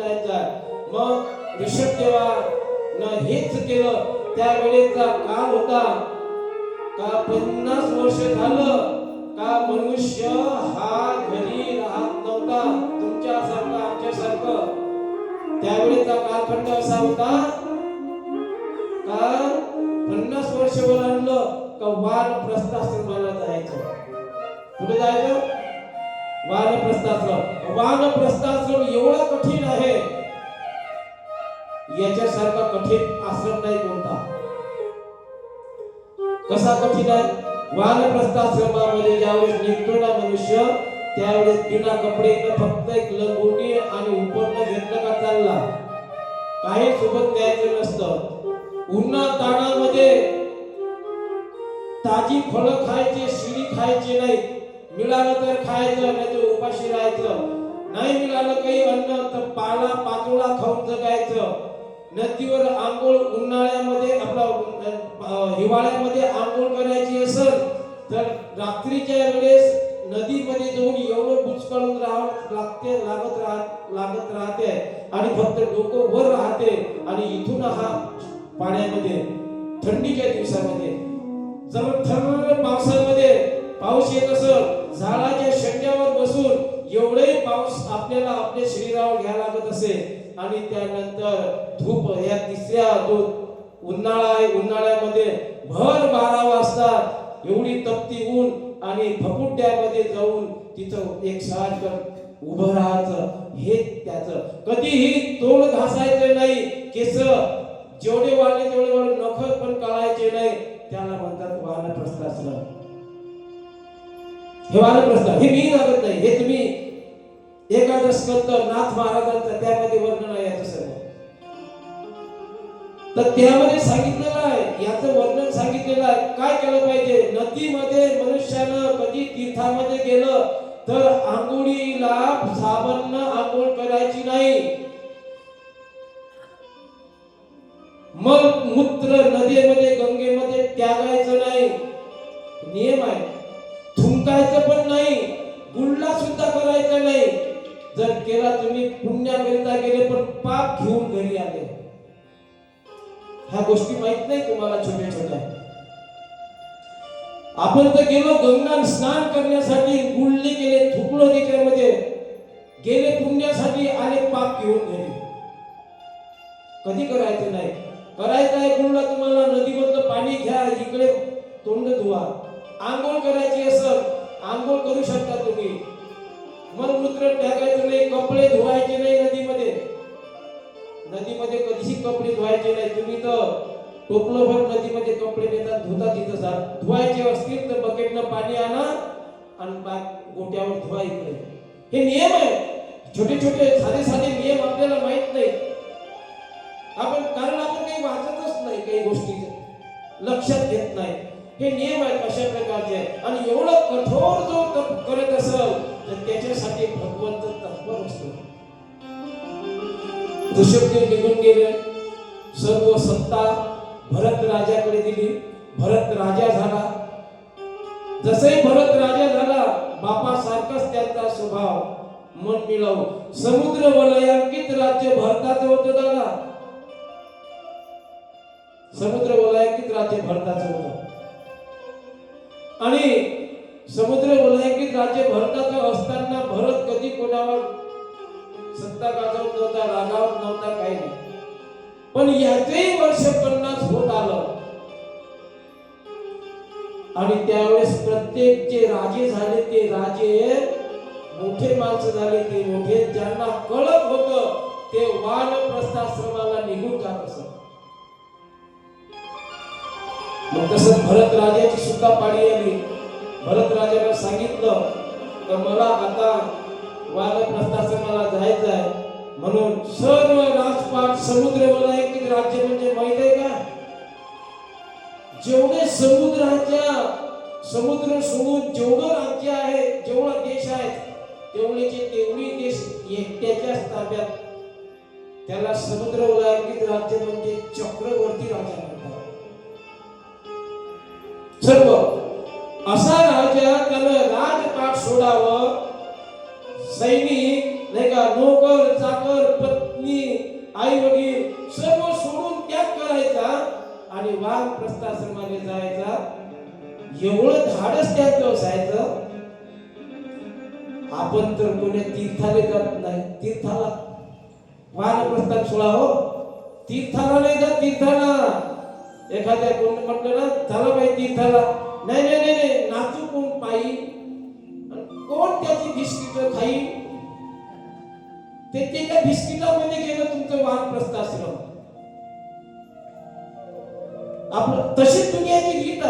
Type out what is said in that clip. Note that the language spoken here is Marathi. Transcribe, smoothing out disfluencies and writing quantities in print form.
जायचा. मग ऋषभदेवानं हेच केलं. त्यावेळेचा काळ होता का 50 वर्ष झालं का मनुष्य हा घरी राहत नव्हता, तुमच्यासारखं आमच्यासारखं. त्यावेळेचा कालखंड असा होता का 50 वर्ष ओलांडलं का वानप्रस्थाश्रमाला जायचं. कुठे जायचं? वानप्रस्थाश्रम. वानप्रस्थाश्रम एवढा कठीण आहे, याच्यासारखा कठीण आश्रम नाही कोणता. कसा कठीण आहे? वानप्रस्थाश्रमामध्ये ज्यावेळेस निघतो ना मनुष्य, त्यावेळेस बिना कपडे फक्त एक लंगोटी आणि उपरनं घेतलं का चालला, काही सोबत न्यायचं नसतं. उन्हा ताणामध्ये ताजी फळं खायची, शिळी खायची नाही. मिळालं तर खायचं, नाही तर उपाशी राहायचं. नाही मिळालं काही अन्न तर पाला पाचोळा खाऊन जगायचं. नदीवर आंघोळ उन्हाळ्यामध्ये हिवाळ्यामध्ये आंघोळ करायची असेल तर रात्रीच्या वेळेस नदीमध्ये जाऊन एवढं बुचकळून लागत राहते आणि फक्त डोकं वर राहते. आणि इथून हा पाण्यामध्ये थंडीच्या दिवसामध्ये जर थर पावसामध्ये पाऊस येत असेल, झाडाच्या शेंड्यावर बसून एवढे पाऊस आपल्याला आपल्या शरीरावर घ्यायला लागत असे. आणि त्यानंतर धूप या तिसऱ्या जो उन्हाळा आहे, उन्हाळ्यामध्ये भर 12 वाजता एवढी तपती ऊन आणि फकुट्यामध्ये जाऊन तिथं एक शांत उभं राहायचं. हे त्याचं कधीही तोंड घासायचं नाही. केस जेवढे वाढले तेवढे वाढले, नख पण काढायचे नाही. त्याला म्हणतात वानप्रस्थाश्रम. हे वानप्रस्थ हे मी लागत नाही. हे तुम्ही एकादश स्कंद नाथ महाराजांचा त्यामध्ये वर्णन आहे याचं सर्व. तर त्यामध्ये सांगितलेलं आहे, याचं वर्णन सांगितलेलं आहे. काय केलं पाहिजे? नदीमध्ये मनुष्यानं कधी तीर्थामध्ये गेलं तर आंघोळीला साबण आंघोळ करायची नाही. मग मूत्र नदीमध्ये गंगेमध्ये त्यागायचं नाही, नियम आहे. थुंकायचं पण नाही, गुळला सुद्धा करायचं नाही. जर केला तुम्ही पुण्याकरिता गेले पण पाप घेऊन घरी आले. ह्या गोष्टी माहित नाही तुम्हाला छोट्या छोट्या. आपण तर गेलो गंगा स्नान करण्यासाठी, गुळले गेले, थुकलो त्याच्यामध्ये गेले पुण्यासाठी, आले पाप घेऊन घरी. कधी करायचं नाही. करायचं आहे गुळला तुम्हाला नदीमधलं पाणी घ्या, इकडे तोंड धुवा. आंघोळ करायची असेल आंघोळ करू शकता तुम्ही. मलमूत्र टाकायचं नाही, कपडे धुवायचे नाही नदीमध्ये. नदीमध्ये कधीही कपडे धुवायचे नाही. तुम्ही तर टोपलंभर नदीमध्ये कपडे नेतात, धुता तिथं जा. धुवायचे असतील तर बकेटनं पाणी आणा आणि गोट्यावर धुवा इकडे. हे नियम आहे. छोटे छोटे साधे साधे नियम आपल्याला माहित नाही. कारण आपण काही वाचतच नाही, काही गोष्टी लक्षात घेत नाही. हे नियम आहेत अशा प्रकारचे. आणि एवढं कठोर जो तप करत असेल तर त्याच्यासाठी भगवंत तत्पर असतो. ऋषभदेव निघून गेले, सर्व सत्ता भरत राजाकडे दिली. भरत राजा झाला. जसे भरत राजा झाला, बापासारखाच त्याचा स्वभाव, मन मिळव. समुद्र वलयांकित राज्य भरताचं होतं दादा. समुद्र वलयांकित राज्य भरताचं होतं. आणि समुद्र वलयांकित राज्य भरताचं असताना भरत कधी कोणावर सत्ता गाजवत नव्हता, रागावत नव्हता, काही नाही. पण याचेही वर्ष 50 होत आलं. आणि त्यावेळेस प्रत्येक जे राजे झाले ते राजे मोठे माणसं झाले, ते मोठे ज्यांना कळत होतं ते वानप्रस्थाश्रमाला निघून जात असत. मग तसं भरत राजाची सुद्धा पाळी आली. भरत राजाला सांगितलं की मला आता वानप्रस्थाश्रमाला जायचं आहे. म्हणून सर्व राजपाट समुद्र वलयांकित राज्य म्हणजे माहित आहे का? जेवढे समुद्र सोडून जेवढं राज्य आहे, जेवढा देश आहे, तेवढी देश एकट्याच्याच ताब्यात. त्याला समुद्र वलयांकित राज्य म्हणजे चक्रवर्ती राजा म्हणतात. सर्व असा राजा त्याला राजपाट सोडावं, सैनिक नाही का, नोकर चाकर पत्नी आई वडील सर्व सोडून त्याग करायचा आणि वानप्रस्थाश्रमाने जायचा. एवढं धाडस त्यांचं असायचं. आपण तर कोणी तीर्थाला जात नाही. तीर्थाला वानप्रस्थात सोडा हो, तीर्थाला नाही जात. तीर्थाला एखाद्या कोण म्हटलं ना झाला पाहिजे तीर्थाला, नाही नाही नाही नाही, नाचू कोण पायी, कोण त्याची बिस्किट खाई. ते त्या बिस्किटामध्ये गेलं तुमचं वानप्रस्थाश्रम. आपलं तशीच दुनियाची रीत आहे.